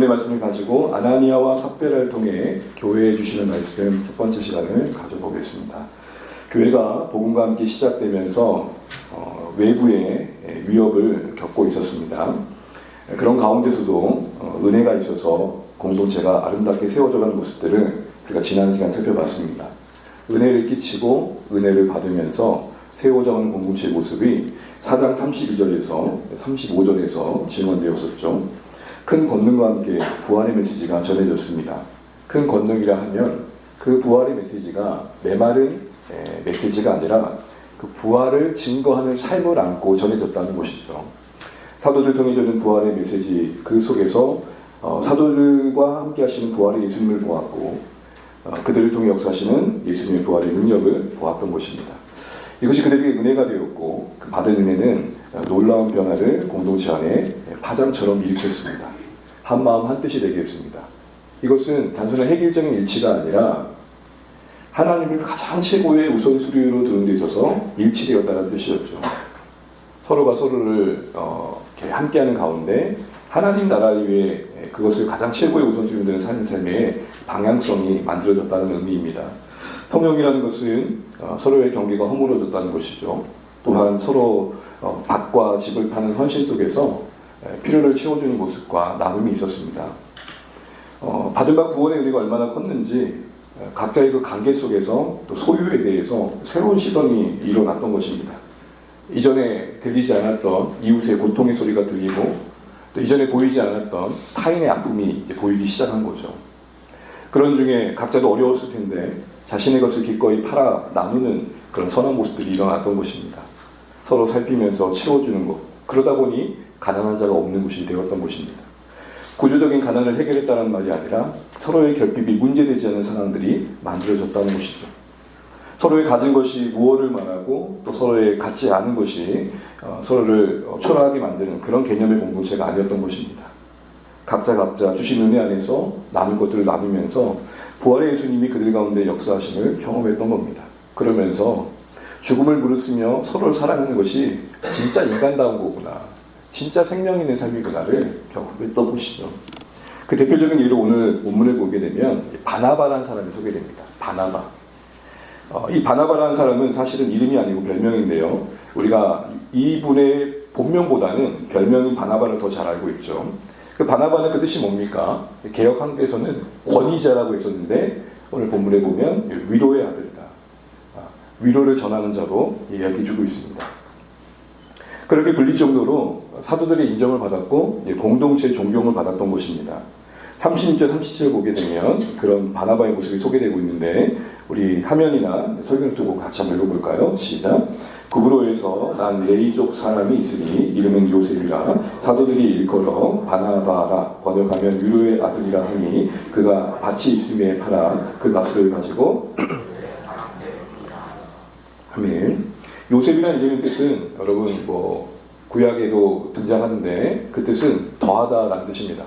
오늘의 말씀을 가지고 아나니아와 삽베라를 통해 교회에 주시는 말씀 첫 번째 시간을 가져보겠습니다. 교회가 복음과 함께 시작되면서 외부의 위협을 겪고 있었습니다. 그런 가운데서도 은혜가 있어서 공동체가 아름답게 세워져가는 모습들을 우리가 지난 시간 살펴봤습니다. 은혜를 끼치고 은혜를 받으면서 세워져가는 공동체의 모습이 4장 32절에서 35절에서 증언되었었죠. 큰 권능과 함께 부활의 메시지가 전해졌습니다. 큰 권능이라 하면 그 부활의 메시지가 메마른 메시지가 아니라 그 부활을 증거하는 삶을 안고 전해졌다는 것이죠. 사도들 통해 전한 부활의 메시지 그 속에서 사도들과 함께 하시는 부활의 예수님을 보았고 그들을 통해 역사하시는 예수님의 부활의 능력을 보았던 것입니다. 이것이 그들에게 은혜가 되었고 그 받은 은혜는 놀라운 변화를 공동체 안에 파장처럼 일으켰습니다. 한 마음 한 뜻이 되게 했습니다. 이것은 단순한 획일적인 일치가 아니라 하나님을 가장 최고의 우선순위로 두는 데 있어서 일치되었다는 뜻이었죠. 서로가 서로를 함께하는 가운데 하나님 나라를 위해 그것을 가장 최고의 우선순위로 두는 삶의 방향성이 만들어졌다는 의미입니다. 통용이라는 것은 서로의 경계가 허물어졌다는 것이죠. 또한 서로 밭과 집을 파는 헌신 속에서 필요를 채워주는 모습과 나눔이 있었습니다. 받은 바 구원의 은혜가 얼마나 컸는지 각자의 그 관계 속에서 또 소유에 대해서 새로운 시선이 일어났던 것입니다. 이전에 들리지 않았던 이웃의 고통의 소리가 들리고 또 이전에 보이지 않았던 타인의 아픔이 이제 보이기 시작한 거죠. 그런 중에 각자도 어려웠을 텐데 자신의 것을 기꺼이 팔아 나누는 그런 선한 모습들이 일어났던 것입니다. 서로 살피면서 채워주는 것. 그러다 보니 가난한 자가 없는 곳이 되었던 것입니다. 구조적인 가난을 해결했다는 말이 아니라 서로의 결핍이 문제되지 않는 상황들이 만들어졌다는 것이죠. 서로의 가진 것이 무엇을 말하고 또 서로의 갖지 않은 것이 서로를 초라하게 만드는 그런 개념의 공동체가 아니었던 것입니다. 각자 주신 은혜 안에서 나눌 것들을 나누면서 부활의 예수님이 그들 가운데 역사하심을 경험했던 겁니다. 그러면서 죽음을 무릅쓰며 서로를 사랑하는 것이 진짜 인간다운 거구나. 진짜 생명 있는 삶이구나를 경험했던 것이죠. 그 대표적인 예로 오늘 본문을 보게 되면 바나바라는 사람이 소개됩니다. 바나바. 이 바나바라는 사람은 사실은 이름이 아니고 별명인데요. 우리가 이분의 본명보다는 별명인 바나바를 더 잘 알고 있죠. 그 바나바는 그 뜻이 뭡니까? 개역 한글에서는 권위자라고 했었는데 오늘 본문에 보면 위로의 아들이다. 위로를 전하는 자로 이야기해주고 있습니다. 그렇게 불릴 정도로 사도들의 인정을 받았고 공동체의 존경을 받았던 것입니다. 36절, 37절 보게 되면 그런 바나바의 모습이 소개되고 있는데 우리 화면이나 설교를 두고 같이 한번 읽어볼까요? 시작! 구브로에서 난 레이족 사람이 있으니 이름은 요셉이라 사도들이 일컬어 바나바라 번역하면 위로의 아들이라 하니 그가 밭이 있음에 팔아 그 값을 가지고 아멘. 요셉이라는 이름의 뜻은 여러분 구약에도 등장하는데 그 뜻은 더하다라는 뜻입니다.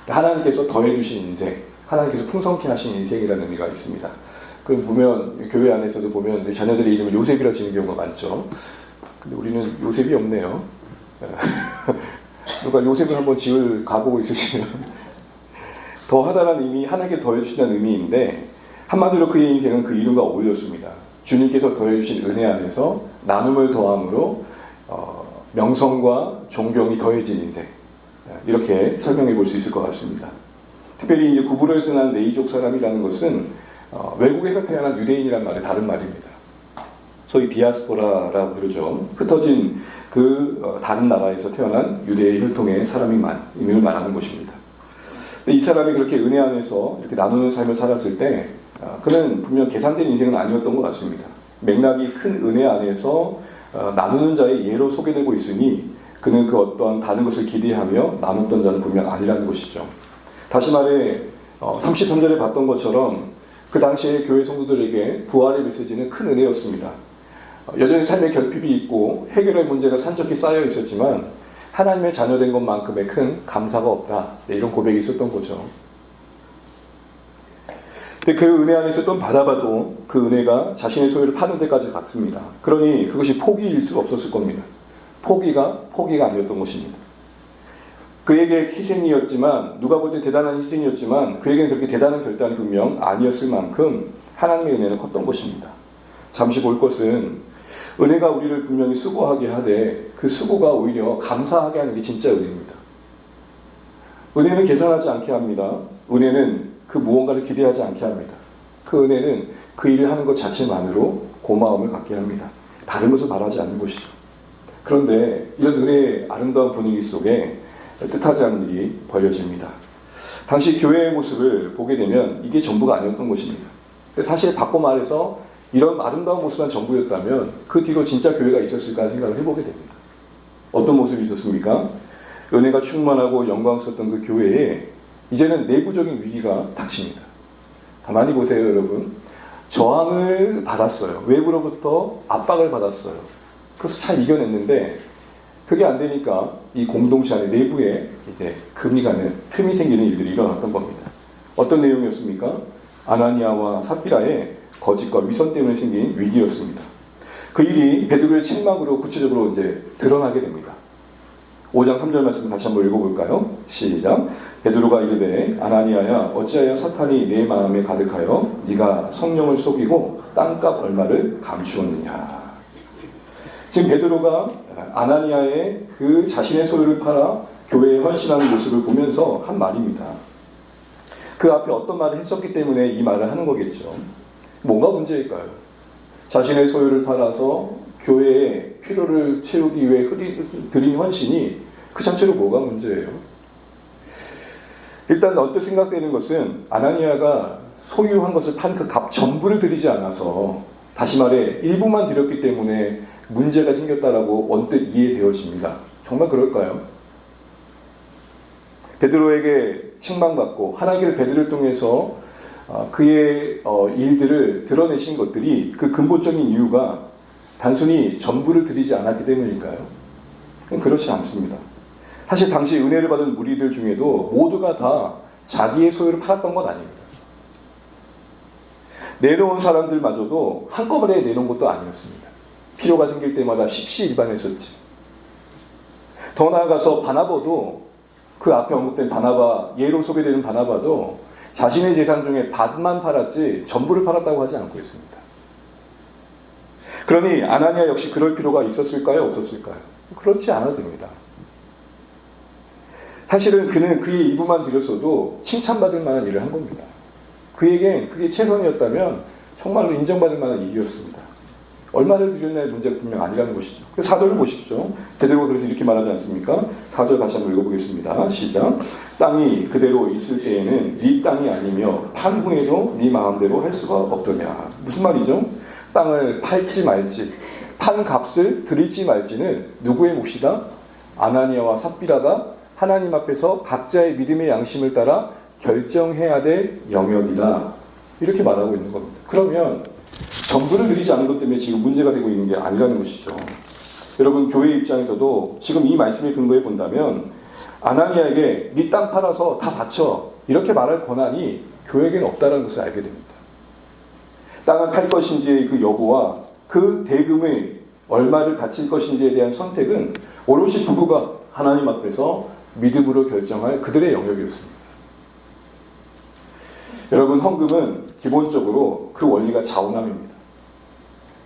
하나님께서 더해주신 인생, 하나님께서 풍성케 하신 인생이라는 의미가 있습니다. 그럼 보면 교회 안에서도 보면 자녀들의 이름을 요셉이라 지는 경우가 많죠. 근데 우리는 요셉이 없네요. 누가 요셉을 한번 지을 각오 있으시면 더하다라는 의미, 하나님께 더해주신다는 의미인데 한마디로 그의 인생은 그 이름과 어울렸습니다. 주님께서 더해주신 은혜 안에서 나눔을 더함으로 명성과 존경이 더해진 인생, 이렇게 설명해 볼 수 있을 것 같습니다. 특별히 이제 구브로에서 난 레이족 사람이라는 것은 외국에서 태어난 유대인이란 말의 다른 말입니다. 소위 디아스포라라고 그러죠. 흩어진 다른 나라에서 태어난 유대의 혈통의 사람임을 말하는 것입니다. 근데 이 사람이 그렇게 은혜 안에서 이렇게 나누는 삶을 살았을 때 그는 분명 계산된 인생은 아니었던 것 같습니다. 맥락이 큰 은혜 안에서 나누는 자의 예로 소개되고 있으니 그는 그 어떤 다른 것을 기대하며 나눴던 자는 분명 아니라는 것이죠. 다시 말해 33절에 봤던 것처럼 그 당시에 교회 성도들에게 부활의 메시지는 큰 은혜였습니다. 여전히 삶의 결핍이 있고 해결할 문제가 산적히 쌓여 있었지만 하나님의 자녀된 것만큼의 큰 감사가 없다. 이런 고백이 있었던 거죠. 근데 그 은혜 안에서 또 바나바도 그 은혜가 자신의 소유를 파는 데까지 갔습니다. 그러니 그것이 포기일 수 없었을 겁니다. 포기가 아니었던 것입니다. 그에게 희생이었지만, 누가 볼 때 대단한 희생이었지만 그에게는 그렇게 대단한 결단이 분명 아니었을 만큼 하나님의 은혜는 컸던 것입니다. 잠시 볼 것은 은혜가 우리를 분명히 수고하게 하되 그 수고가 오히려 감사하게 하는 게 진짜 은혜입니다. 은혜는 계산하지 않게 합니다. 은혜는 그 무언가를 기대하지 않게 합니다. 그 은혜는 그 일을 하는 것 자체만으로 고마움을 갖게 합니다. 다른 것을 바라지 않는 것이죠. 그런데 이런 은혜의 아름다운 분위기 속에 뜻하지 않은 일이 벌어집니다. 당시 교회의 모습을 보게 되면 이게 전부가 아니었던 것입니다. 사실 바꿔 말해서 이런 아름다운 모습만 전부였다면 그 뒤로 진짜 교회가 있었을까 생각을 해보게 됩니다. 어떤 모습이 있었습니까? 은혜가 충만하고 영광스러웠던 그 교회에 이제는 내부적인 위기가 닥칩니다. 가만히 보세요, 여러분. 저항을 받았어요. 외부로부터 압박을 받았어요. 그래서 잘 이겨냈는데 그게 안 되니까 이 공동체 안에 내부에 이제 금이 가는 틈이 생기는 일들이 일어났던 겁니다. 어떤 내용이었습니까? 아나니아와 삽비라의 거짓과 위선 때문에 생긴 위기였습니다. 그 일이 베드로의 책망으로 구체적으로 이제 드러나게 됩니다. 5장 3절 말씀 같이 한번 읽어볼까요? 시작. 베드로가 이르되 아나니아야 어찌하여 사탄이 내 마음에 가득하여 네가 성령을 속이고 땅값 얼마를 감추었느냐. 지금 베드로가 아나니아의 그 자신의 소유를 팔아 교회에 헌신하는 모습을 보면서 한 말입니다. 그 앞에 어떤 말을 했었기 때문에 이 말을 하는 거겠죠. 뭐가 문제일까요? 자신의 소유를 팔아서 교회의 필요를 채우기 위해 드린 헌신이 그 자체로 뭐가 문제예요? 일단 언뜻 생각되는 것은 아나니아가 소유한 것을 판 그 값 전부를 드리지 않아서, 다시 말해 일부만 드렸기 때문에 문제가 생겼다라고 언뜻 이해되어집니다. 정말 그럴까요? 베드로에게 책망받고 하나님께서 베드로를 통해서 그의 일들을 드러내신 것들이 그 근본적인 이유가 단순히 전부를 드리지 않았기 때문일까요? 그렇지 않습니다. 사실 당시 은혜를 받은 무리들 중에도 모두가 다 자기의 소유를 팔았던 건 아닙니다. 내놓은 사람들마저도 한꺼번에 내놓은 것도 아니었습니다. 필요가 생길 때마다 십시일반했었지. 더 나아가서 바나바도, 그 앞에 언급된 바나바, 예로 소개되는 바나바도 자신의 재산 중에 반만 팔았지 전부를 팔았다고 하지 않고 있습니다. 그러니 아나니아 역시 그럴 필요가 있었을까요? 없었을까요? 그렇지 않아도 됩니다. 사실은 그는 그의 일부만 드렸어도 칭찬받을 만한 일을 한 겁니다. 그에겐 그게 최선이었다면 정말로 인정받을 만한 일이었습니다. 얼마를 드렸냐의 문제가 분명 아니라는 것이죠. 4절을 보십시오. 베드로가 그래서 이렇게 말하지 않습니까? 4절 같이 한번 읽어보겠습니다. 시작. 땅이 그대로 있을 때에는 네 땅이 아니며 판 후에도 네 마음대로 할 수가 없더냐. 무슨 말이죠? 땅을 팔지 말지, 판 값을 드릴지 말지는 누구의 몫이다? 아나니아와 삽비라가 하나님 앞에서 각자의 믿음의 양심을 따라 결정해야 될 영역이다. 이렇게 말하고 있는 겁니다. 그러면 전부를 드리지 않은 것 때문에 지금 문제가 되고 있는 게 아니라는 것이죠. 여러분, 교회 입장에서도 지금 이 말씀에 근거해 본다면 아나니아에게 네 땅 팔아서 다 바쳐, 이렇게 말할 권한이 교회에게는 없다는 것을 알게 됩니다. 땅을 팔 것인지의 그 여부와 그 대금의 얼마를 바칠 것인지에 대한 선택은 오롯이 부부가 하나님 앞에서 믿음으로 결정할 그들의 영역이었습니다. 여러분, 헌금은 기본적으로 그 원리가 자원함입니다.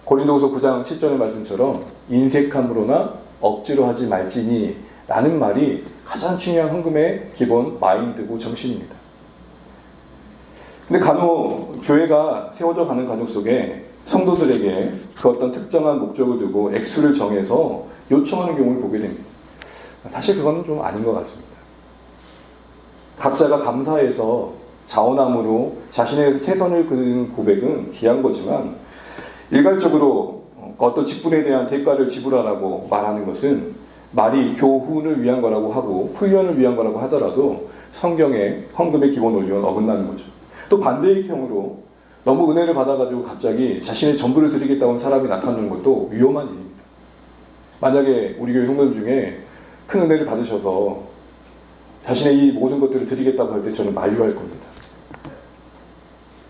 고린도후서 9장 7절의 말씀처럼 인색함으로나 억지로 하지 말지니 라는 말이 가장 중요한 헌금의 기본 마인드고 정신입니다. 근데 간혹 교회가 세워져 가는 과정 속에 성도들에게 그 어떤 특정한 목적을 두고 액수를 정해서 요청하는 경우를 보게 됩니다. 사실 그건 좀 아닌 것 같습니다. 각자가 감사해서 자원함으로 자신의 최선을 그는 고백은 귀한 거지만, 일괄적으로 어떤 직분에 대한 대가를 지불하라고 말하는 것은 말이 교훈을 위한 거라고 하고 훈련을 위한 거라고 하더라도 성경의 헌금의 기본 원리와는 어긋나는 거죠. 또 반대의 경우로 너무 은혜를 받아가지고 갑자기 자신의 전부를 드리겠다고 하는 사람이 나타나는 것도 위험한 일입니다. 만약에 우리 교회 성도들 중에 큰 은혜를 받으셔서 자신의 이 모든 것들을 드리겠다고 할 때 저는 만류할 겁니다.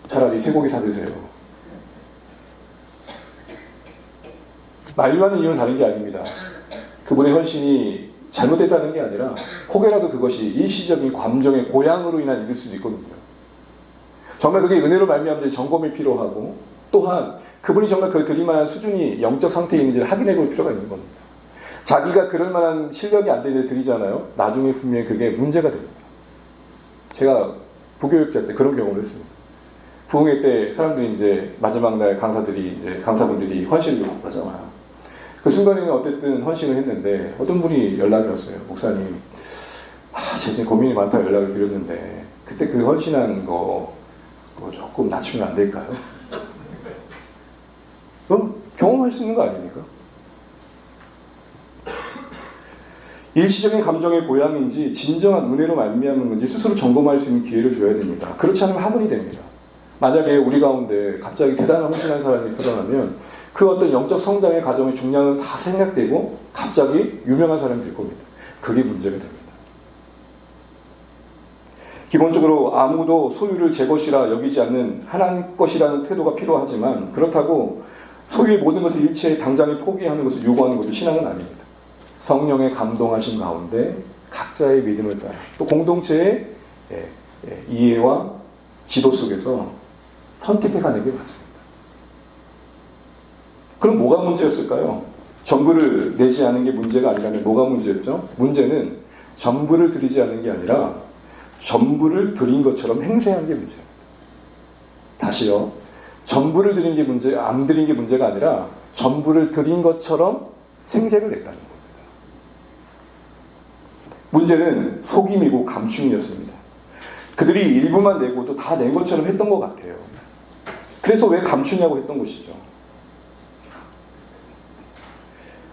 차라리 쇠고기 사드세요. 만류하는 이유는 다른 게 아닙니다. 그분의 헌신이 잘못됐다는 게 아니라 혹여라도 그것이 일시적인 감정의 고양으로 인한 일일 수도 있거든요. 정말 그게 은혜로 말미암아 점검이 필요하고, 또한 그분이 정말 그걸 드릴 만한 수준이 영적 상태에 있는지를 확인해 볼 필요가 있는 겁니다. 자기가 그럴 만한 실력이 안 되는데 드리잖아요. 나중에 분명히 그게 문제가 됩니다. 제가 부교육자 때 그런 경험을 했습니다. 부흥회 때 사람들이 이제 마지막 날 강사분들이 헌신을 하잖아요. 그 순간에는 어쨌든 헌신을 했는데 어떤 분이 연락이 왔어요. 목사님, 제 지금 고민이 많다고 연락을 드렸는데 그때 그 헌신한 거 조금 낮추면 안 될까요? 그럼 경험할 수 있는 거 아닙니까? 일시적인 감정의 고양인지 진정한 은혜로 말미암은 건지 스스로 점검할 수 있는 기회를 줘야 됩니다. 그렇지 않으면 학문이 됩니다. 만약에 우리 가운데 갑자기 대단한 헌신한 사람이 드러나면 그 어떤 영적 성장의 과정의 중량은 다 생략되고 갑자기 유명한 사람이 될 겁니다. 그게 문제가 됩니다. 기본적으로 아무도 소유를 제 것이라 여기지 않는 하나님 것이라는 태도가 필요하지만, 그렇다고 소유의 모든 것을 일체에 당장에 포기하는 것을 요구하는 것도 신앙은 아닙니다. 성령의 감동하신 가운데 각자의 믿음을 따라 또 공동체의 이해와 지도 속에서 선택해 가는 게 맞습니다. 그럼 뭐가 문제였을까요? 전부를 내지 않은 게 문제가 아니라면 뭐가 문제였죠? 문제는 전부를 드리지 않는 게 아니라 전부를 드린 것처럼 행세한 게 문제예요. 다시요. 전부를 드린 게 안 드린 게 문제가 아니라 전부를 드린 것처럼 생색을 냈다는 겁니다. 문제는 속임이고 감춤이었습니다. 그들이 일부만 내고 또 다 낸 것처럼 했던 것 같아요. 그래서 왜 감추냐고 했던 것이죠.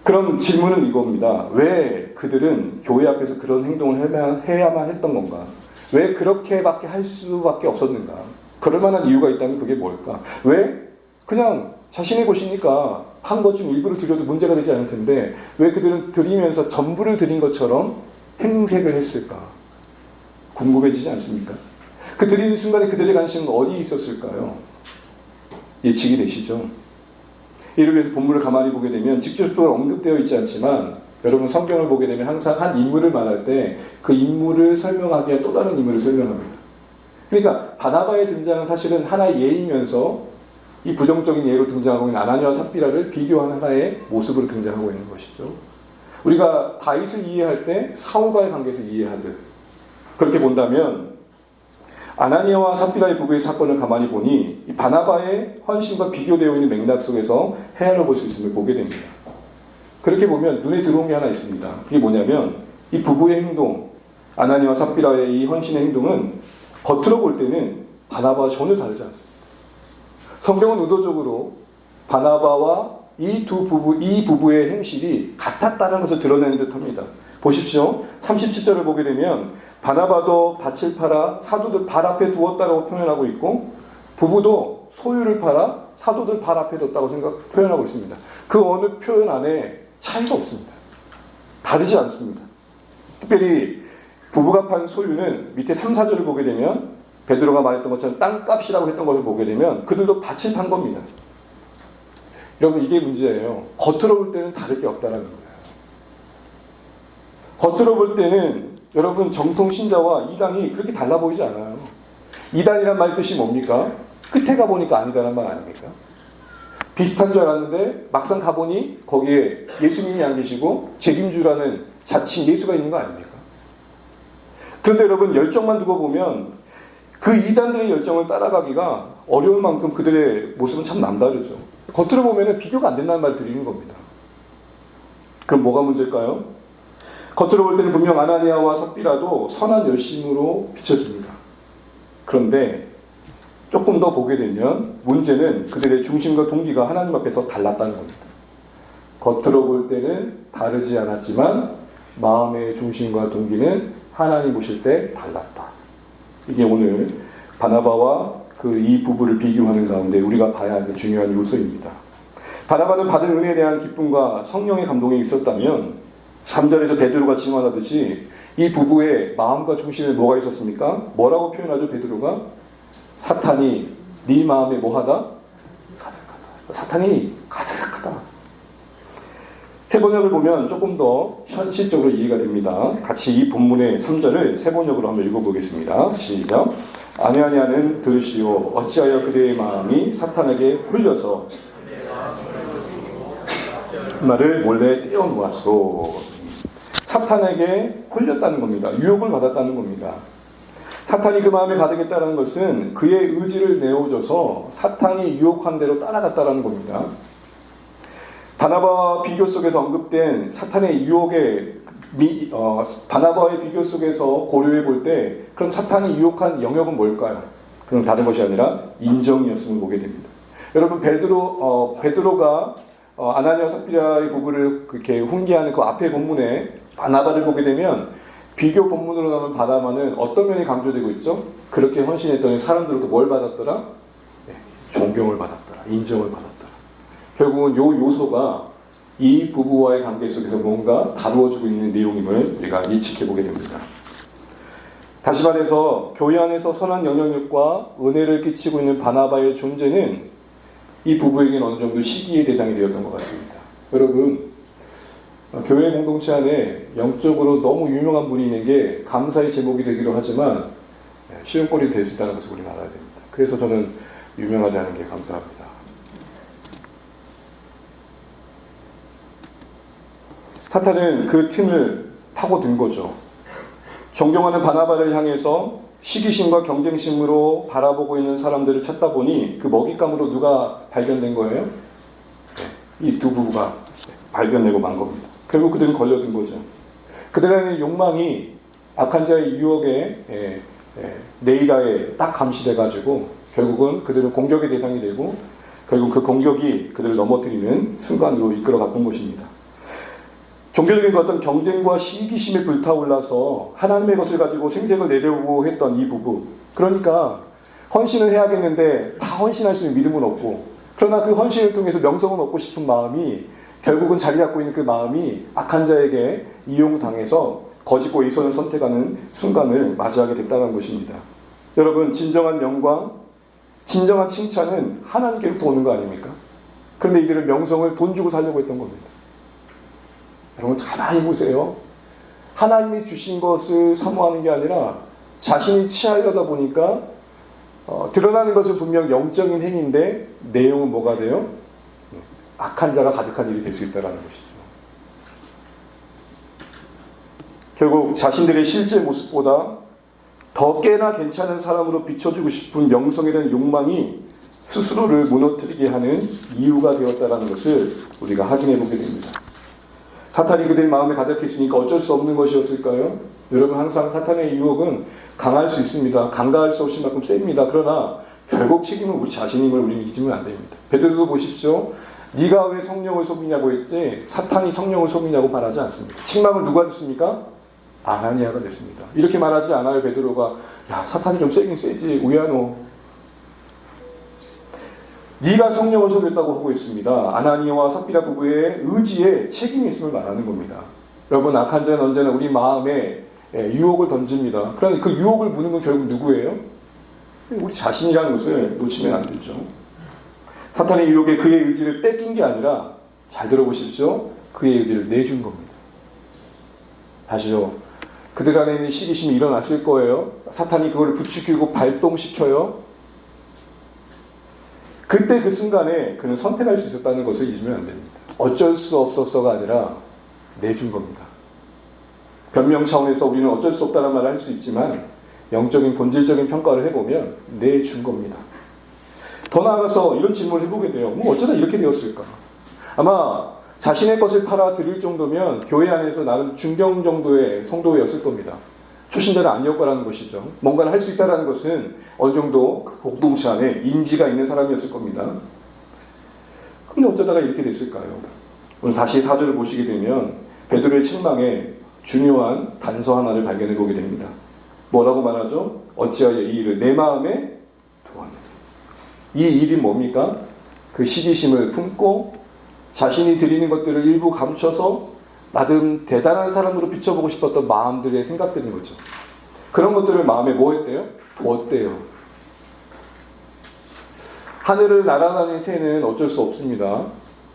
그럼 질문은 이겁니다. 왜 그들은 교회 앞에서 그런 행동을 해야만 했던 건가? 왜 그렇게밖에 할 수밖에 없었는가? 그럴 만한 이유가 있다면 그게 뭘까? 왜 그냥 자신의 것이니까 한 것 중 일부를 드려도 문제가 되지 않을 텐데 왜 그들은 드리면서 전부를 드린 것처럼 행색을 했을까? 궁금해지지 않습니까? 그 드리는 순간에 그들의 관심은 어디에 있었을까요? 예측이 되시죠? 이를 위해서 본문을 가만히 보게 되면 직접적으로 언급되어 있지 않지만, 여러분 성경을 보게 되면 항상 한 인물을 말할 때 그 인물을 설명하기 위한 또 다른 인물을 설명합니다. 그러니까 바나바의 등장은 사실은 하나의 예이면서 이 부정적인 예로 등장하고 있는 아나니아와 삽비라를 비교한 하나의 모습으로 등장하고 있는 것이죠. 우리가 다윗을 이해할 때 사울과의 관계에서 이해하듯 그렇게 본다면 아나니아와 삽비라의 부부의 사건을 가만히 보니 이 바나바의 헌신과 비교되어 있는 맥락 속에서 헤아려 볼 수 있음을 보게 됩니다. 그렇게 보면 눈에 들어온 게 하나 있습니다. 그게 뭐냐면 이 부부의 행동, 아나니아와 삽비라의 이 헌신의 행동은 겉으로 볼 때는 바나바와 전혀 다르지 않습니다. 성경은 의도적으로 바나바와 이 부부의 행실이 같았다는 것을 드러내는 듯합니다. 보십시오. 37절을 보게 되면 바나바도 밭을 팔아 사도들 발 앞에 두었다고 표현하고 있고, 부부도 소유를 팔아 사도들 발 앞에 뒀다고 표현하고 있습니다. 그 어느 표현 안에 차이가 없습니다. 다르지 않습니다. 특별히 부부가 판 소유는 밑에 3, 4절을 보게 되면 베드로가 말했던 것처럼 땅값이라고 했던 것을 보게 되면 그들도 밭을 판 겁니다. 여러분, 이게 문제예요. 겉으로 볼 때는 다를 게 없다는 거예요. 겉으로 볼 때는 여러분 정통 신자와 이단이 그렇게 달라 보이지 않아요. 이단이란 말 뜻이 뭡니까? 끝에 가보니까 아니다란 말 아닙니까? 비슷한 줄 알았는데 막상 가보니 거기에 예수님이 안 계시고 책임주라는 자칭 예수가 있는 거 아닙니까? 그런데 여러분 열정만 두고 보면 그 이단들의 열정을 따라가기가 어려울 만큼 그들의 모습은 참 남다르죠. 겉으로 보면 비교가 안 된다는 말 드리는 겁니다. 그럼 뭐가 문제일까요? 겉으로 볼 때는 분명 아나니아와 삽비라도 선한 열심으로 비춰집니다. 그런데 조금 더 보게 되면 문제는 그들의 중심과 동기가 하나님 앞에서 달랐다는 겁니다. 겉으로 볼 때는 다르지 않았지만 마음의 중심과 동기는 하나님 보실 때 달랐다. 이게 오늘 바나바와 그 이 부부를 비교하는 가운데 우리가 봐야 할 중요한 요소입니다. 바나바는 받은 은혜에 대한 기쁨과 성령의 감동이 있었다면 3절에서 베드로가 증언하듯이 이 부부의 마음과 중심에 뭐가 있었습니까? 뭐라고 표현하죠? 베드로가 사탄이 네 마음에 뭐하다? 가득하다. 사탄이 가득하다. 세번역을 보면 조금 더 현실적으로 이해가 됩니다. 같이 이 본문의 3절을 세번역으로 한번 읽어보겠습니다. 시작. 아냐냐는 들으시오. 어찌하여 그대의 마음이 사탄에게 홀려서 나를 몰래 떼어놓았소. 사탄에게 홀렸다는 겁니다. 유혹을 받았다는 겁니다. 사탄이 그 마음에 가득했다는 것은 그의 의지를 내어줘서 사탄이 유혹한 대로 따라갔다는 겁니다. 바나바와 비교 속에서 언급된 사탄의 유혹에 바나바와의 비교 속에서 고려해 볼 때 그럼 사탄이 유혹한 영역은 뭘까요? 그럼 다른 것이 아니라 인정이었음을 보게 됩니다. 여러분 베드로가 아나니아와 삽비라의 부부를 그렇게 훈계하는 그 앞에 본문에 바나바를 보게 되면 비교 본문으로 가면 바나바는 어떤 면이 강조되고 있죠? 그렇게 헌신했더니 사람들로부터 뭘 받았더라? 네, 존경을 받았더라. 인정을 받았더라. 결국은 요 요소가 이 부부와의 관계 속에서 뭔가 다루어지고 있는 내용임을 우리가 예측해 보게 됩니다. 다시 말해서 교회 안에서 선한 영향력과 은혜를 끼치고 있는 바나바의 존재는 이 부부에게는 어느 정도 시기의 대상이 되었던 것 같습니다. 여러분, 교회 공동체 안에 영적으로 너무 유명한 분이 있는 게 감사의 제목이 되기도 하지만 시험거리 될 수 있다는 것을 우리는 알아야 됩니다. 그래서 저는 유명하지 않은 게 감사합니다. 사탄은 그 틈을 파고든 거죠. 존경하는 바나바를 향해서 시기심과 경쟁심으로 바라보고 있는 사람들을 찾다 보니 그 먹잇감으로 누가 발견된 거예요? 이 두 부부가 발견되고 만 겁니다. 결국 그들은 걸려든 거죠. 그들의 욕망이 악한 자의 유혹에 레이다에 딱 감시돼가지고 결국은 그들은 공격의 대상이 되고 결국 그 공격이 그들을 넘어뜨리는 순간으로 이끌어갔던 것입니다. 종교적인 어떤 경쟁과 시기심에 불타올라서 하나님의 것을 가지고 생색을 내려고 했던 이 부부. 그러니까 헌신을 해야겠는데 다 헌신할 수 있는 믿음은 없고 그러나 그 헌신을 통해서 명성을 얻고 싶은 마음이 결국은 자리 잡고 있는 그 마음이 악한 자에게 이용당해서 거짓과 위선을 선택하는 순간을 맞이하게 됐다는 것입니다. 여러분, 진정한 영광, 진정한 칭찬은 하나님께로부터 오는 거 아닙니까? 그런데 이들은 명성을 돈 주고 살려고 했던 겁니다. 여러분 가만히 보세요. 하나님이 주신 것을 사모하는 게 아니라 자신이 취하려다 보니까 드러나는 것은 분명 영적인 행위인데 내용은 뭐가 돼요? 악한 자가 가득한 일이 될 수 있다는 것이죠. 결국 자신들의 실제 모습보다 더 꽤나 괜찮은 사람으로 비춰주고 싶은 영성에 대한 욕망이 스스로를 무너뜨리게 하는 이유가 되었다는 것을 우리가 확인해 보게 됩니다. 사탄이 그들 마음에 가득했으니까 어쩔 수 없는 것이었을까요? 여러분, 항상 사탄의 유혹은 강할 수 있습니다. 강다할 수 없을 만큼 셉니다. 그러나 결국 책임은 우리 자신임을 우리는 잊으면 안 됩니다. 베드로도 보십시오. 네가 왜 성령을 속이냐고 했지 사탄이 성령을 속이냐고 말하지 않습니다. 책망을 누가 듣습니까? 아나니아가 됐습니다. 이렇게 말하지 않아요. 베드로가 야 사탄이 좀 세긴 세지 우야노. 네가 성령을 속였다고 하고 있습니다. 아나니아와 삽비라 부부의 의지에 책임이 있음을 말하는 겁니다. 여러분, 악한 자는 언제나 우리 마음에 유혹을 던집니다. 그러나 그 유혹을 무는 건 결국 누구예요? 우리 자신이라는 것을 놓치면 안 되죠. 사탄의 유혹에 그의 의지를 뺏긴 게 아니라 잘 들어보십시오. 그의 의지를 내준 겁니다. 다시요. 그들 안에 있는 시기심이 일어났을 거예요. 사탄이 그걸 부추기고 발동시켜요. 그때 그 순간에 그는 선택할 수 있었다는 것을 잊으면 안 됩니다. 어쩔 수 없었어가 아니라 내준 겁니다. 변명 차원에서 우리는 어쩔 수 없다는 말을 할 수 있지만 영적인 본질적인 평가를 해보면 내준 겁니다. 더 나아가서 이런 질문을 해보게 돼요. 뭐 어쩌다 이렇게 되었을까? 아마 자신의 것을 팔아 드릴 정도면 교회 안에서 나름 중경 정도의 성도였을 겁니다. 초신자는 아니었 거라는 것이죠. 뭔가를 할 수 있다는 것은 어느 정도 그 공동체 안에 인지가 있는 사람이었을 겁니다. 그런데 어쩌다가 이렇게 됐을까요? 오늘 다시 4절을 보시게 되면 베드로의 책망에 중요한 단서 하나를 발견해 보게 됩니다. 뭐라고 말하죠? 어찌하여 이 일을 내 마음에 두었느냐. 이 일이 뭡니까? 그 시기심을 품고 자신이 드리는 것들을 일부 감춰서 나름 대단한 사람으로 비춰보고 싶었던 마음들의 생각들인 거죠. 그런 것들을 마음에 뭐 했대요? 두었대요. 하늘을 날아다니는 새는 어쩔 수 없습니다.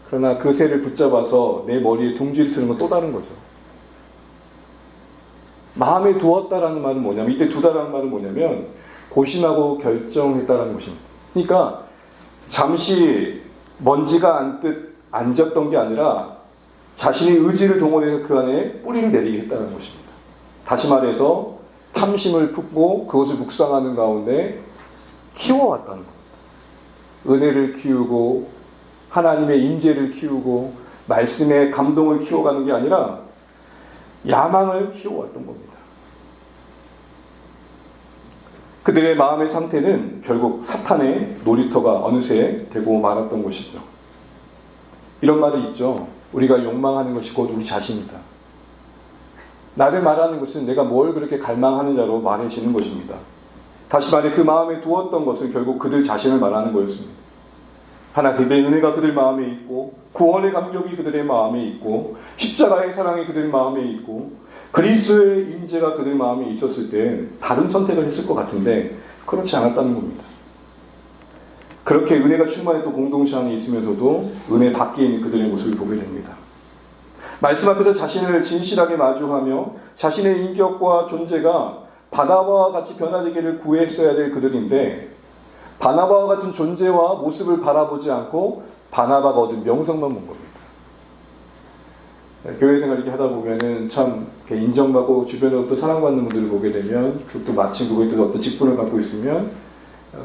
그러나 그 새를 붙잡아서 내 머리에 둥지를 트는 건 또 다른 거죠. 마음에 두었다라는 말은 뭐냐면, 이때 두다라는 말은 뭐냐면 고심하고 결정했다라는 것입니다. 그러니까 잠시 먼지가 안듯 앉았던 게 아니라 자신의 의지를 동원해서 그 안에 뿌리를 내리게 했다는 것입니다. 다시 말해서 탐심을 품고 그것을 묵상하는 가운데 키워왔다는 겁니다. 은혜를 키우고 하나님의 인재를 키우고 말씀의 감동을 키워가는 게 아니라 야망을 키워왔던 겁니다. 그들의 마음의 상태는 결국 사탄의 놀이터가 어느새 되고 말았던 것이죠. 이런 말이 있죠. 우리가 욕망하는 것이 곧 우리 자신이다. 나를 말하는 것은 내가 뭘 그렇게 갈망하느냐로 말해지는 것입니다. 다시 말해 그 마음에 두었던 것은 결국 그들 자신을 말하는 거였습니다. 하나님의 은혜가 그들 마음에 있고 구원의 감격이 그들의 마음에 있고 십자가의 사랑이 그들 마음에 있고 그리스도의 임재가 그들 마음에 있었을 때 다른 선택을 했을 것 같은데 그렇지 않았다는 겁니다. 그렇게 은혜가 충만했던 공동체 안에 있으면서도 은혜 밖에 있는 그들의 모습을 보게 됩니다. 말씀 앞에서 자신을 진실하게 마주하며 자신의 인격과 존재가 바나바와 같이 변화되기를 구했어야 될 그들인데 바나바와 같은 존재와 모습을 바라보지 않고 바나바가 얻은 명성만 본 겁니다. 교회 생활 이렇게 하다 보면은 참 인정받고 주변으로 또 사랑받는 분들을 보게 되면 또 마침 그거에 또 어떤 직분을 갖고 있으면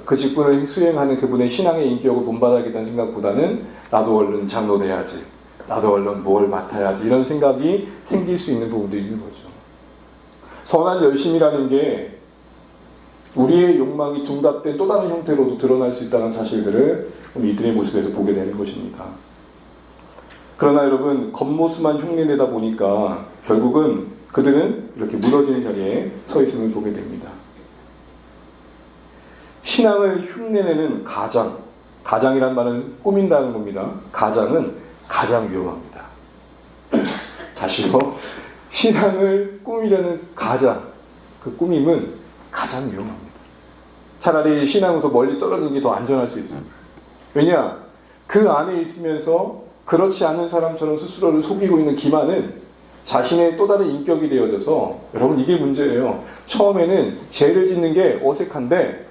그 직분을 수행하는 그분의 신앙의 인격을 본받아야겠다는 생각보다는 나도 얼른 장로 돼야지, 나도 얼른 뭘 맡아야지 이런 생각이 생길 수 있는 부분들이 있는 거죠. 선한 열심이라는 게 우리의 욕망이 둔갑된 또 다른 형태로도 드러날 수 있다는 사실들을 이들의 모습에서 보게 되는 것입니다. 그러나 여러분 겉모습만 흉내내다 보니까 결국은 그들은 이렇게 무너지는 자리에 서 있음을 보게 됩니다. 신앙을 흉내내는 가장이란 말은 꾸민다는 겁니다. 가장은 가장 위험합니다. 다시요. 신앙을 꾸미려는 그 꾸밈은 가장 위험합니다. 차라리 신앙으로서 멀리 떨어지는 게 더 안전할 수 있습니다. 왜냐? 그 안에 있으면서 그렇지 않은 사람처럼 스스로를 속이고 있는 기만은 자신의 또 다른 인격이 되어져서 여러분 이게 문제예요. 처음에는 죄를 짓는 게 어색한데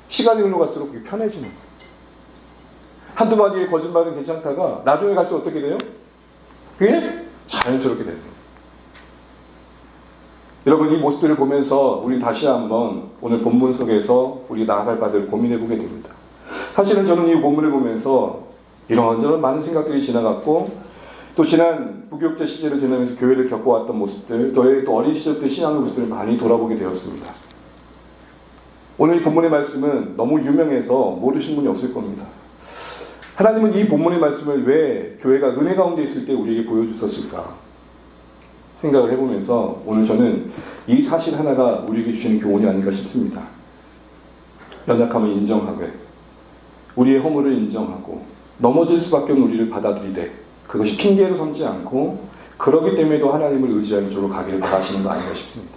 시간이 흘러갈수록 그게 편해지는 거예요. 한두 마디의 거짓말은 괜찮다가 나중에 갈수록 어떻게 돼요? 그게 자연스럽게 되는 거예요. 여러분 이 모습들을 보면서 우리 다시 한번 오늘 본문 속에서 우리 나아갈 바를 고민해 보게 됩니다. 사실은 저는 이 본문을 보면서 이런저런 많은 생각들이 지나갔고 또 지난 부교육자 시절을 지나면서 교회를 겪어왔던 모습들 저의 또 어린 시절 때 신앙의 모습들을 많이 돌아보게 되었습니다. 오늘 이 본문의 말씀은 너무 유명해서 모르신 분이 없을 겁니다. 하나님은 이 본문의 말씀을 왜 교회가 은혜 가운데 있을 때 우리에게 보여주셨을까 생각을 해보면서 오늘 저는 이 사실 하나가 우리에게 주시는 교훈이 아닌가 싶습니다. 연약함을 인정하고 우리의 허물을 인정하고 넘어질 수밖에 없는 우리를 받아들이되 그것이 핑계로 삼지 않고 그러기 때문에도 하나님을 의지하는 쪽으로 가기를 바라시는 거 아닌가 싶습니다.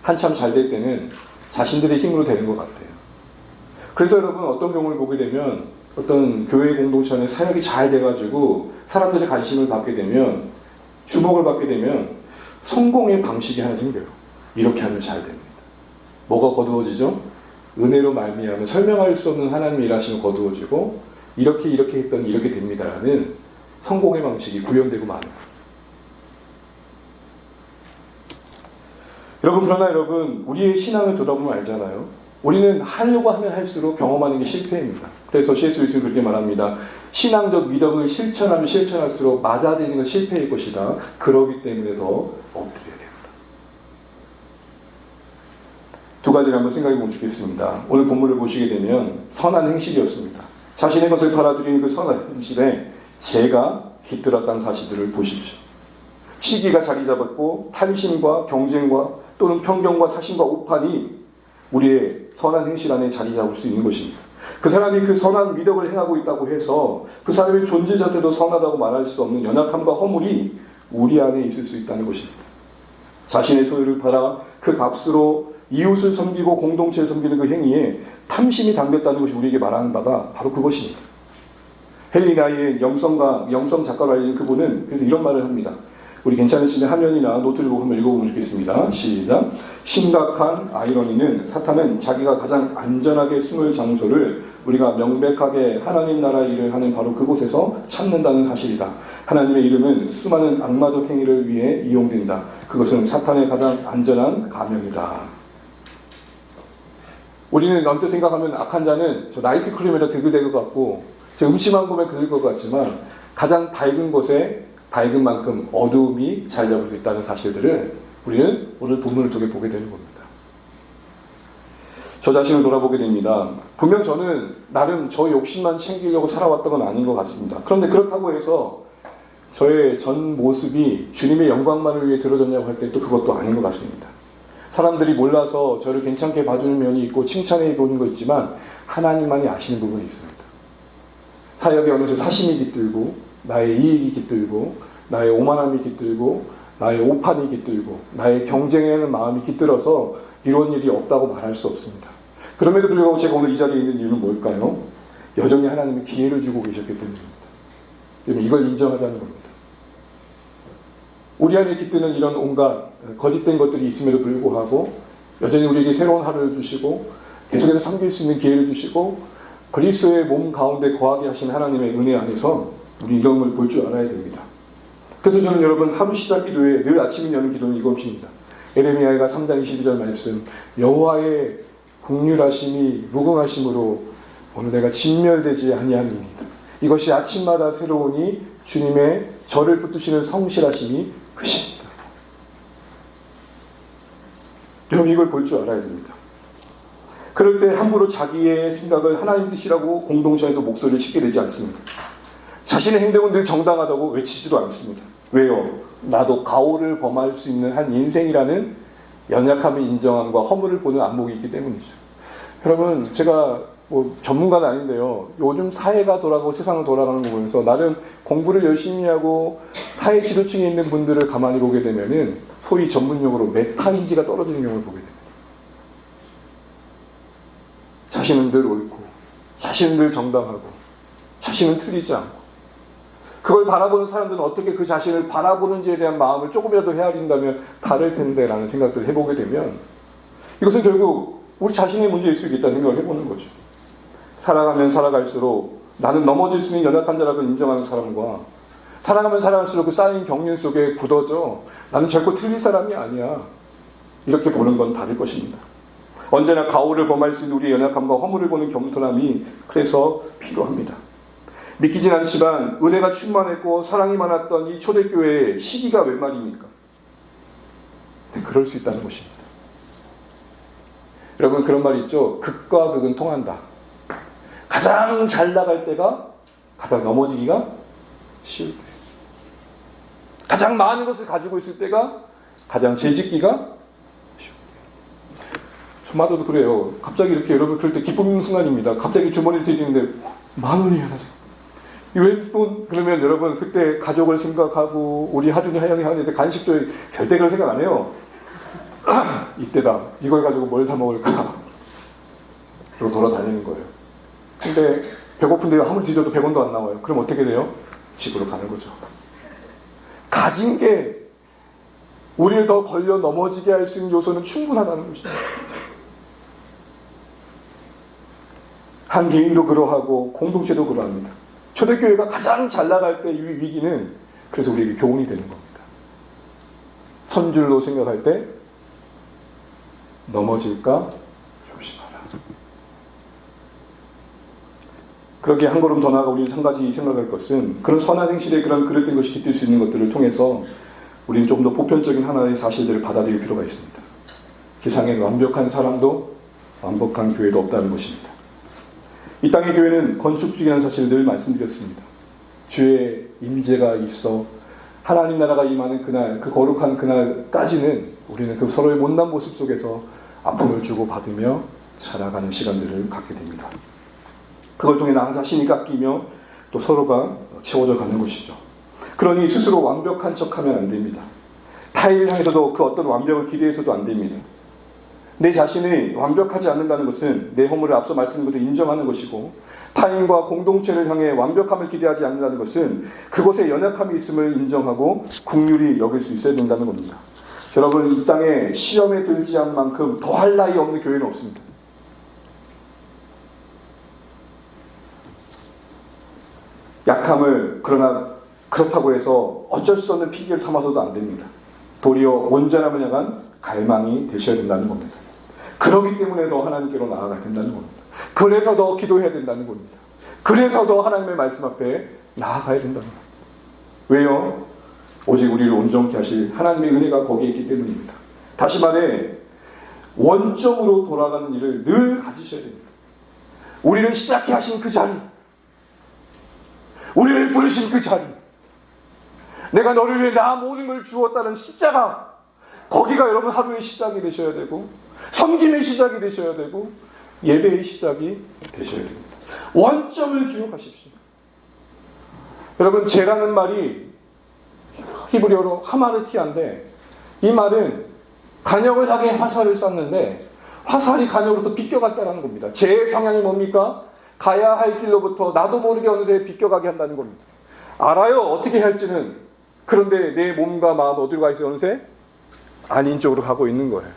한참 잘 될 때는 자신들의 힘으로 되는 것 같아요. 그래서 여러분 어떤 경우를 보게 되면 어떤 교회 공동체 안에 사역이 잘 돼가지고 사람들의 관심을 받게 되면 주목을 받게 되면 성공의 방식이 하나 생겨요. 이렇게 하면 잘 됩니다. 뭐가 거두어지죠? 은혜로 말미암아 설명할 수 없는 하나님의 일하심이 거두어지고 이렇게 했더니 이렇게 됩니다라는 성공의 방식이 구현되고 마는 거예요. 그러나 여러분 우리의 신앙을 돌아보면 알잖아요. 우리는 하려고 하면 할수록 경험하는 게 실패입니다. 그래서 C.S. 루이스는 그렇게 말합니다. 신앙적 믿음을 실천하면 실천할수록 맞아들이는 건 실패일 것이다. 그러기 때문에 더 엎드려야 됩니다. 두 가지를 한번 생각해 보면 좋겠습니다. 오늘 본문을 보시게 되면 선한 행실이었습니다. 자신의 것을 팔아들이는 그 선한 행실에 죄가 깃들었다는 사실들을 보십시오. 시기가 자리 잡았고 탐심과 경쟁과 또는 편견과 사심과 오판이 우리의 선한 행실 안에 자리 잡을 수 있는 것입니다. 그 사람이 그 선한 미덕을 행하고 있다고 해서 그 사람의 존재 자체도 선하다고 말할 수 없는 연약함과 허물이 우리 안에 있을 수 있다는 것입니다. 자신의 소유를 팔아 그 값으로 이웃을 섬기고 공동체를 섬기는 그 행위에 탐심이 담겼다는 것이 우리에게 말하는 바가 바로 그것입니다. 헨리 나이엔 영성 작가로 알려진 그분은 그래서 이런 말을 합니다. 우리 괜찮으시면 화면이나 노트를 보고 한번 읽어보면 좋겠습니다. 시작. 심각한 아이러니는 사탄은 자기가 가장 안전하게 숨을 장소를 우리가 명백하게 하나님 나라 일을 하는 바로 그곳에서 찾는다는 사실이다. 하나님의 이름은 수많은 악마적 행위를 위해 이용된다. 그것은 사탄의 가장 안전한 가명이다. 우리는 언뜻 생각하면 악한 자는 저 나이트 클럽에다 들이댈 것 같고 저 음침한 곳에 그럴 것 같지만 가장 밝은 곳에 밝은 만큼 어두움이 잘 잡을 수 있다는 사실들을 우리는 오늘 본문을 통해 보게 되는 겁니다. 저 자신을 돌아보게 됩니다. 분명 저는 나름 저 욕심만 챙기려고 살아왔던 건 아닌 것 같습니다. 그런데 그렇다고 해서 저의 전 모습이 주님의 영광만을 위해 들어졌냐고 할 때 또 그것도 아닌 것 같습니다. 사람들이 몰라서 저를 괜찮게 봐주는 면이 있고 칭찬해 보는 거 있지만 하나님만이 아시는 부분이 있습니다. 사역에 어느새 사심이 깃들고 나의 이익이 깃들고 나의 오만함이 깃들고 나의 오판이 깃들고 나의 경쟁하는 마음이 깃들어서 이런 일이 없다고 말할 수 없습니다. 그럼에도 불구하고 제가 오늘 이 자리에 있는 이유는 뭘까요? 여전히 하나님이 기회를 주고 계셨기 때문입니다. 이걸 인정하자는 겁니다. 우리 안에 깃드는 이런 온갖 거짓된 것들이 있음에도 불구하고 여전히 우리에게 새로운 하루를 주시고 계속해서 섬길 수 있는 기회를 주시고 그리스도의 몸 가운데 거하게 하신 하나님의 은혜 안에서 우리 이런 걸 볼 줄 알아야 됩니다. 그래서 저는 여러분 하루 시작 기도에 늘 아침에 여는 기도는 이것입니다. 에레미야가 3장 22절 말씀 여호와의 긍휼하심이 무궁하심으로 오늘 내가 진멸되지 아니함이니이다. 이것이 아침마다 새로우니 주님의 저를 붙드시는 성실하심이 크십니다. 여러분 이걸 볼 줄 알아야 됩니다. 그럴 때 함부로 자기의 생각을 하나님 뜻이라고 공동체에서 목소리를 치게 되지 않습니다. 자신의 행동은 늘 정당하다고 외치지도 않습니다. 왜요? 나도 가오를 범할 수 있는 한 인생이라는 연약함을 인정함과 허물을 보는 안목이 있기 때문이죠. 여러분 제가 전문가는 아닌데요. 요즘 사회가 돌아가고 세상을 돌아가는 거 보면서 나름 공부를 열심히 하고 사회 지도층에 있는 분들을 가만히 보게 되면은 소위 전문용어로 메타인지가 떨어지는 경우를 보게 됩니다. 자신은 늘 옳고 자신은 늘 정당하고 자신은 틀리지 않고 그걸 바라보는 사람들은 어떻게 그 자신을 바라보는지에 대한 마음을 조금이라도 헤아린다면 다를 텐데 라는 생각들을 해보게 되면 이것은 결국 우리 자신의 문제일 수 있다는 생각을 해보는 거죠. 살아가면 살아갈수록 나는 넘어질 수 있는 연약한 자라고 인정하는 사람과 살아가면 살아갈수록 그 쌓인 경륜 속에 굳어져 나는 결코 틀릴 사람이 아니야 이렇게 보는 건 다를 것입니다. 언제나 가오를 범할 수 있는 우리의 연약함과 허물을 보는 겸손함이 그래서 필요합니다. 믿기진 않지만 은혜가 충만했고 사랑이 많았던 이 초대교회의 시기가 웬 말입니까? 네, 그럴 수 있다는 것입니다. 여러분 그런 말 있죠? 극과 극은 통한다. 가장 잘 나갈 때가 가장 넘어지기가 쉬울 때. 가장 많은 것을 가지고 있을 때가 가장 죄짓기가 쉬울 때. 저마저도 그래요. 갑자기 이렇게 여러분 그럴 때 기쁨 있는 순간입니다. 갑자기 주머니를 뒤지는데 10,000원이야 사실. 웬돈 그러면 여러분 그때 가족을 생각하고 우리 하준이 하영이 하는데 간식 줘야 절대 그런 생각 안 해요. 이때다. 이걸 가지고 뭘 사 먹을까? 그리고 돌아다니는 거예요. 근데 배고픈데 아무리 뒤져도 100원도 안 나와요. 그럼 어떻게 돼요? 집으로 가는 거죠. 가진 게 우리를 더 걸려 넘어지게 할 수 있는 요소는 충분하다는 것입니다. 한 개인도 그러하고 공동체도 그러합니다. 초대교회가 가장 잘 나갈 때 이 위기는 그래서 우리에게 교훈이 되는 겁니다. 선줄로 생각할 때 넘어질까 조심하라. 그렇게 한 걸음 더 나아가 우리는 한 가지 생각할 것은 그런 선한 행실에 그런 그릇된 것이 깃들 수 있는 것들을 통해서 우리는 좀 더 보편적인 하나의 사실들을 받아들일 필요가 있습니다. 세상엔 완벽한 사람도 완벽한 교회도 없다는 것입니다. 이 땅의 교회는 건축주의라는 사실을 늘 말씀드렸습니다. 주의 임재가 있어 하나님 나라가 임하는 그날, 그 거룩한 그날까지는 우리는 그 서로의 못난 모습 속에서 아픔을 주고 받으며 자라가는 시간들을 갖게 됩니다. 그걸 통해 나 자신이 깎이며 또 서로가 채워져 가는 것이죠. 그러니 스스로 완벽한 척하면 안 됩니다. 타인을 향해서도 그 어떤 완벽을 기대해서도 안 됩니다. 내 자신이 완벽하지 않는다는 것은 내 허물을 앞서 말씀드린 것도 인정하는 것이고, 타인과 공동체를 향해 완벽함을 기대하지 않는다는 것은 그곳에 연약함이 있음을 인정하고 긍휼히 여길 수 있어야 된다는 겁니다. 여러분, 이 땅에 시험에 들지 않은 만큼 더할 나위 없는 교회는 없습니다. 약함을 그러나 그렇다고 해서 어쩔 수 없는 핑계를 삼아서도 안 됩니다. 도리어 온전함을 향한 갈망이 되셔야 된다는 겁니다. 그렇기 때문에 더 하나님께로 나아가야 된다는 겁니다. 그래서 더 기도해야 된다는 겁니다. 그래서 더 하나님의 말씀 앞에 나아가야 된다는 겁니다. 왜요? 오직 우리를 온전케 하실 하나님의 은혜가 거기에 있기 때문입니다. 다시 말해, 원점으로 돌아가는 일을 늘 가지셔야 됩니다. 우리를 시작케 하신 그 자리, 우리를 부르신 그 자리, 내가 너를 위해 나 모든 걸 주었다는 십자가, 거기가 여러분 하루의 시작이 되셔야 되고, 섬김의 시작이 되셔야 되고, 예배의 시작이 되셔야 됩니다. 원점을 기억하십시오. 여러분, 죄라는 말이 히브리어로 하마르티아인데, 이 말은 간역을 향해 화살을 쐈는데 화살이 간역으로부터 비껴갔다는 겁니다. 죄의 성향이 뭡니까? 가야 할 길로부터 나도 모르게 어느새 비껴가게 한다는 겁니다. 알아요, 어떻게 할지는. 그런데 내 몸과 마음 어디로 가 있어요? 어느새 아닌 쪽으로 가고 있는 거예요.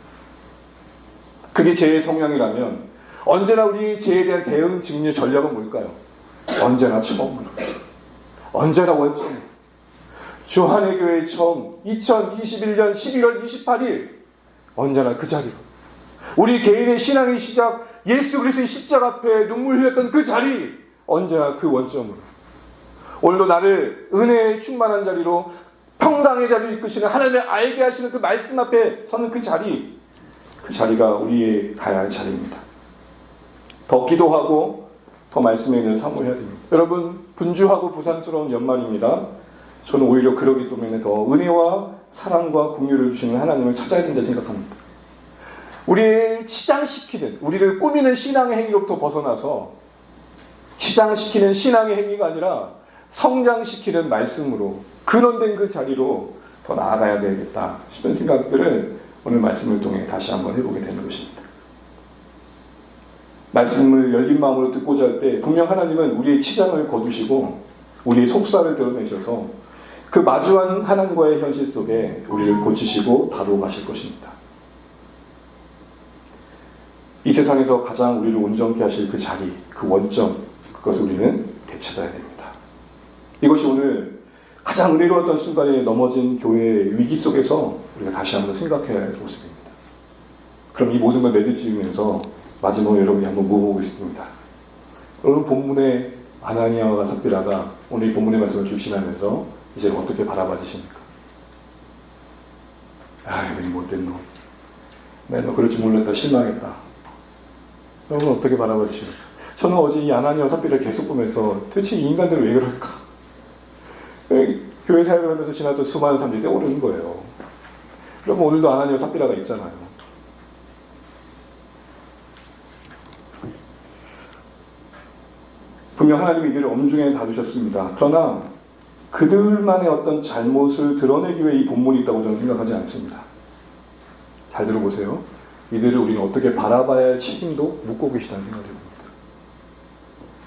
그게 죄의 성향이라면 언제나 우리 죄에 대한 대응 직류 전략은 뭘까요? 언제나 처음으로, 언제나 원점으로. 주한의 교회 처음 2021년 11월 28일 언제나 그 자리로, 우리 개인의 신앙의 시작 예수 그리스도의 십자가 앞에 눈물 흘렸던 그 자리, 언제나 그 원점으로. 오늘도 나를 은혜에 충만한 자리로, 평강의 자리로 이끄시는 하나님의 알게 하시는 그 말씀 앞에 서는 그 자리, 그 자리가 우리의 가야 할 자리입니다. 더 기도하고 더 말씀의 은혜를 사모해야 됩니다. 여러분, 분주하고 부산스러운 연말입니다. 저는 오히려 그러기 때문에 더 은혜와 사랑과 긍휼을 주시는 하나님을 찾아야 된다 생각합니다. 우리를 치장시키는, 우리를 꾸미는 신앙의 행위로부터 벗어나서 치장시키는 신앙의 행위가 아니라 성장시키는 말씀으로, 근원된 그 자리로 더 나아가야 되겠다 싶은 생각들을 오늘 말씀을 통해 다시 한번 해보게 되는 것입니다. 말씀을 열린 마음으로 듣고자 할 때 분명 하나님은 우리의 치장을 거두시고 우리의 속살을 드러내셔서 그 마주한 하나님과의 현실 속에 우리를 고치시고 다루어 가실 것입니다. 이 세상에서 가장 우리를 온전케 하실 그 자리, 그 원점, 그것을 우리는 되찾아야 됩니다. 이것이 오늘 가장 은혜로웠던 순간에 넘어진 교회의 위기 속에서 우리가 다시 한번 생각해야 할 모습입니다. 그럼 이 모든 걸 매듭지으면서 마지막으로 여러분이 한번 물어보고 싶습니다. 오늘 본문의 아나니아와 삽비라가 오늘 이 본문의 말씀을 주시면서 이제 어떻게 바라봐주십니까? 아유, 이 못된 놈. 내가 너 그럴 줄 몰랐다. 실망했다. 여러분 어떻게 바라봐주십니까? 저는 어제 이 아나니아와 삽비를 계속 보면서 도대체 이 인간들은 왜 그럴까? 교회 사역을 하면서 지났던 수많은 사람들이 떠오르는 거예요. 그러면 오늘도 아나니아와 삽비라가 있잖아요. 분명 하나님이 이들을 엄중히 다루셨습니다. 그러나 그들만의 어떤 잘못을 드러내기 위해 이 본문이 있다고 저는 생각하지 않습니다. 잘 들어보세요. 이들을 우리는 어떻게 바라봐야 할 책임도 묻고 계시다는 생각이 듭니다.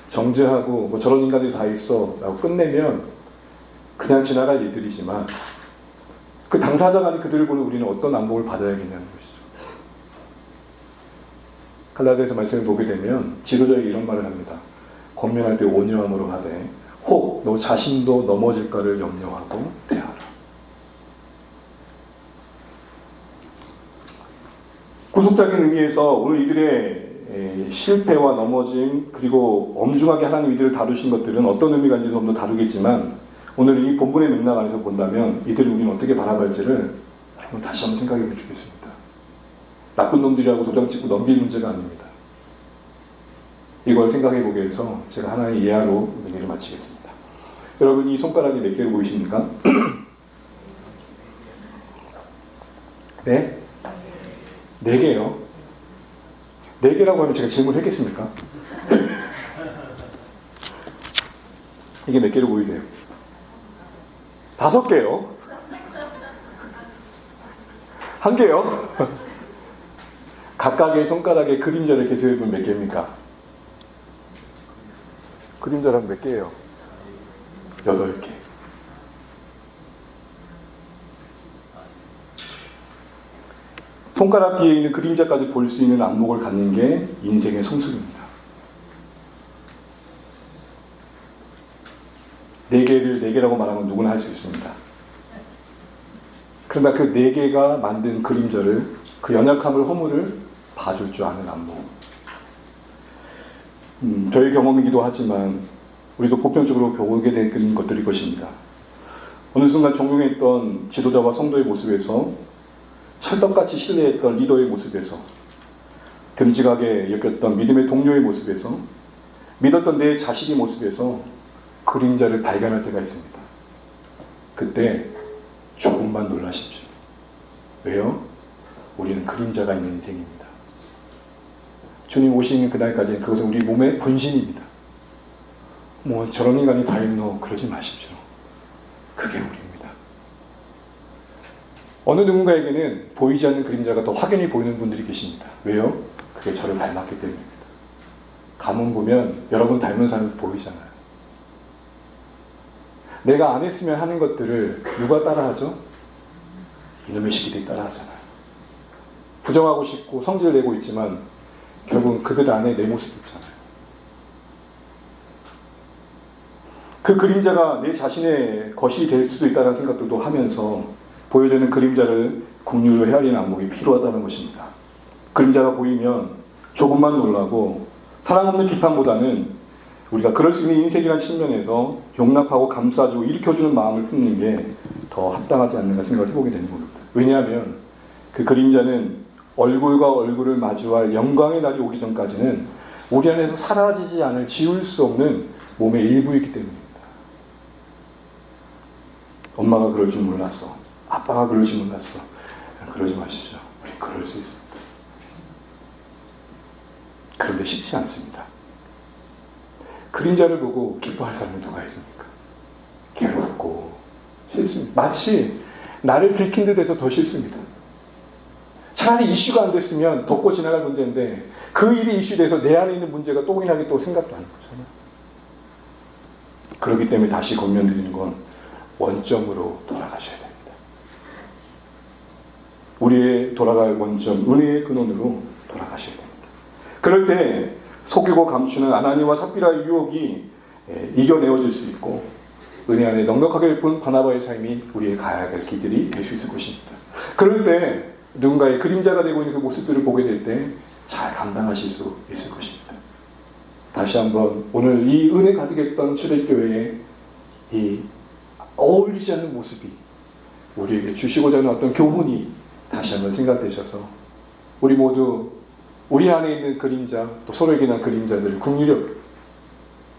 정죄하고 뭐 저런 인간들이 다 있어 라고 끝내면 그냥 지나갈 일들이지만 그 당사자가 아닌 그들을 보는 우리는 어떤 안목을 받아야겠냐는 것이죠. 갈라디아서 말씀을 보게 되면 지도자에게 이런 말을 합니다. 권면할 때 온유함으로 하되 혹 너 자신도 넘어질까를 염려하고 대하라. 구속적인 의미에서 오늘 이들의 실패와 넘어짐, 그리고 엄중하게 하나님 이들을 다루신 것들은 어떤 의미가 있는지 좀 더 다루겠지만, 오늘 이 본문의 맥락 안에서 본다면 이들을 우리는 어떻게 바라볼지를 여러분 다시 한번 생각해 보면 좋겠습니다. 나쁜 놈들이라고 도장 찍고 넘길 문제가 아닙니다. 이걸 생각해 보게 해서 제가 하나의 예화로 얘기를 마치겠습니다. 여러분, 이 손가락이 몇 개로 보이십니까? 네? 4개요. 4개라고 하면 제가 질문을 했겠습니까? 이게 몇 개로 보이세요? 5개요? 1개요? 각각의 손가락에 그림자를 계수해보면 몇 개입니까? 그림자란 몇 개예요? 8개. 손가락 뒤에 있는 그림자까지 볼 수 있는 안목을 갖는 게 인생의 성숙입니다. 4개를 4개라고 말하면 누구나 할 수 있습니다. 그러나 그 4개가 만든 그림자를, 그 연약함을, 허물을 봐줄 줄 아는 안목. 저의 경험이기도 하지만 우리도 보편적으로 보게 된 것들일 것입니다. 어느 순간 존경했던 지도자와 성도의 모습에서, 찰떡같이 신뢰했던 리더의 모습에서, 듬직하게 여겼던 믿음의 동료의 모습에서, 믿었던 내 자식의 모습에서 그림자를 발견할 때가 있습니다. 그때 조금만 놀라십시오. 왜요? 우리는 그림자가 있는 인생입니다. 주님 오시는 그날까지는 그것은 우리 몸의 분신입니다. 뭐 저런 인간이 다 있노, 그러지 마십시오. 그게 우리입니다. 어느 누군가에게는 보이지 않는 그림자가 더 확연히 보이는 분들이 계십니다. 왜요? 그게 저를 닮았기 때문입니다. 가문 보면 여러분 닮은 사람이 보이잖아요. 내가 안 했으면 하는 것들을 누가 따라하죠? 이놈의 시기들이 따라하잖아요. 부정하고 싶고 성질을 내고 있지만 결국은 그들 안에 내 모습이 있잖아요. 그 그림자가 내 자신의 것이 될 수도 있다는 생각들도 하면서 보여주는 그림자를 긍휼로 헤아리는 안목이 필요하다는 것입니다. 그림자가 보이면 조금만 놀라고 사랑 없는 비판보다는 우리가 그럴 수 있는 인생이라는 측면에서 용납하고 감싸주고 일으켜주는 마음을 품는 게 더 합당하지 않는가 생각을 해보게 되는 겁니다. 왜냐하면 그 그림자는 얼굴과 얼굴을 마주할 영광의 날이 오기 전까지는 우리 안에서 사라지지 않을, 지울 수 없는 몸의 일부이기 때문입니다. 엄마가 그럴 줄 몰랐어. 아빠가 그럴 줄 몰랐어. 그러지 마십시오. 우리 그럴 수 있습니다. 그런데 쉽지 않습니다. 그림자를 보고 기뻐할 사람이 누가 있습니까? 괴롭고 싫습니다. 마치 나를 들킨 듯해서 더 싫습니다. 차라리 이슈가 안 됐으면 덮고 지나갈 문제인데 그 일이 이슈돼서 내 안에 있는 문제가 또 인하게 또 생각도 안 거잖아요. 그렇기 때문에 다시 권면드리는 건 원점으로 돌아가셔야 됩니다. 우리의 돌아갈 원점, 은혜의 근원으로 돌아가셔야 됩니다. 그럴 때 속이고 감추는 아나니와 삽비라의 유혹이 이겨내어질 수 있고 은혜 안에 넉넉하게 본 바나바의 삶이 우리의 가야 할 길들이 될 수 있을 것입니다. 그럴 때 누군가의 그림자가 되고 있는 그 모습들을 보게 될 때 잘 감당하실 수 있을 것입니다. 다시 한번 오늘 이 은혜 가득했던 초대교회의 이 어울리지 않는 모습이 우리에게 주시고자 하는 어떤 교훈이 다시 한번 생각되셔서 우리 모두 우리 안에 있는 그림자, 또 서로에게 난 그림자들을 긍휼히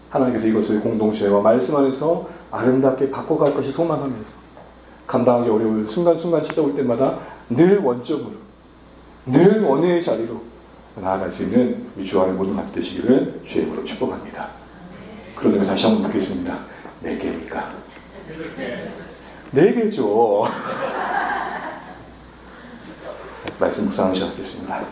하나님께서 이것을 공동체와 말씀 안에서 아름답게 바꿔갈 것이 소망하면서 감당하기 어려울 순간순간 찾아올 때마다 늘 원점으로, 늘 원회의 자리로 나아갈 수 있는 우리 주 안에 모든 것 되시기를 주의 이름으로 축복합니다. 그런 의미에서 다시 한번 묻겠습니다. 4개입니까? 4개죠. 말씀 묵상하시겠습니다.